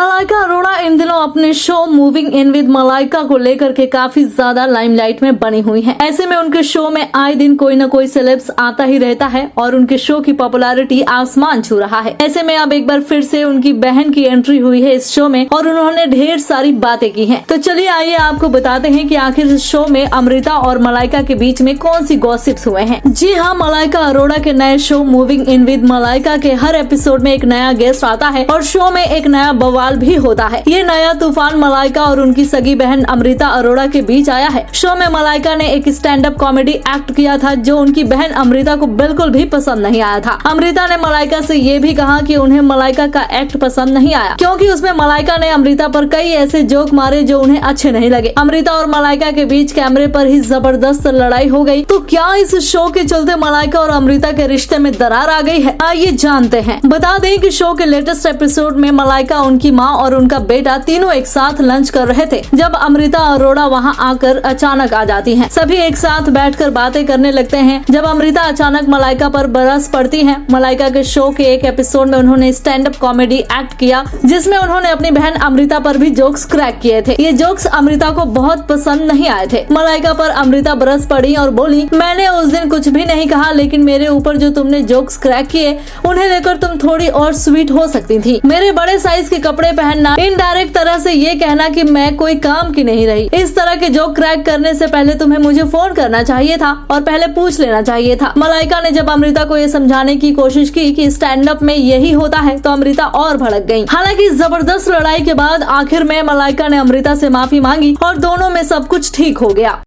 मलाइका अरोड़ा इन दिनों अपने show moving in with Malaika को लेकर के काफी ज्यादा लाइमलाइट में बनी हुई हैं। ऐसे में उनके शो में आए दिन कोई न कोई सेलेब्स आता ही रहता है और उनके शो की पॉपुलैरिटी आसमान छू रहा है। ऐसे में अब एक बार फिर से उनकी बहन की एंट्री हुई है इस शो में और उन्होंने ढेर सारी बातें की हैं। तो चलिए आइए आपको बताते हैं कि आखिर इस शो में अमृता और मलाइका के बीच में कौन सी गॉसिप्स हुए हैं। जी हाँ, मलाइका अरोड़ा के नए show moving in with Malaika के हर एपिसोड में एक नया गेस्ट आता है और शो में एक नया बवाल भी होता है। ये नया तूफान मलाइका और उनकी सगी बहन अमृता अरोड़ा के बीच आया है। शो में मलाइका ने एक स्टैंड अप कॉमेडी एक्ट किया था जो उनकी बहन अमृता को बिल्कुल भी पसंद नहीं आया था। अमृता ने मलाइका से ये भी कहा कि उन्हें मलाइका का एक्ट पसंद नहीं आया क्योंकि उसमें मलाइका ने अमृता पर कई ऐसे जोक मारे जो उन्हें अच्छे नहीं लगे। अमृता और मलाइका के बीच कैमरे पर ही जबरदस्त लड़ाई हो गई। तो क्या इस शो के चलते मलाइका और अमृता के रिश्ते में दरार आ गई है? आइए जानते हैं। बता दें कि शो के लेटेस्ट एपिसोड में मलाइका, उनकी माँ और उनका बेटा तीनों एक साथ लंच कर रहे थे जब अमृता अरोड़ा वहाँ आकर अचानक आ जाती हैं। सभी एक साथ बैठकर बातें करने लगते हैं जब अमृता अचानक मलाइका पर बरस पड़ती हैं। मलाइका के शो के एक एपिसोड में उन्होंने स्टैंड अप कॉमेडी एक्ट किया जिसमें उन्होंने अपनी बहन अमृता पर भी जोक्स क्रैक किए थे। ये जोक्स अमृता को बहुत पसंद नहीं आए थे। मलाइका पर अमृता बरस पड़ी और बोली, मैंने उस दिन कुछ भी नहीं कहा, लेकिन मेरे ऊपर जो तुमने जोक्स क्रैक किए उन्हें लेकर तुम थोड़ी और स्वीट हो सकती थी। मेरे बड़े साइज के कपड़े पहनना, इनडायरेक्ट तरह से ये कहना कि मैं कोई काम की नहीं रही। इस तरह के जोक क्रैक करने से पहले तुम्हें मुझे फोन करना चाहिए था और पहले पूछ लेना चाहिए था। मलाइका ने जब अमृता को ये समझाने की कोशिश की कि स्टैंड अप में यही होता है तो अमृता और भड़क गई। हालांकि जबरदस्त लड़ाई के बाद आखिर में मलाइका ने अमृता से माफी मांगी और दोनों में सब कुछ ठीक हो गया।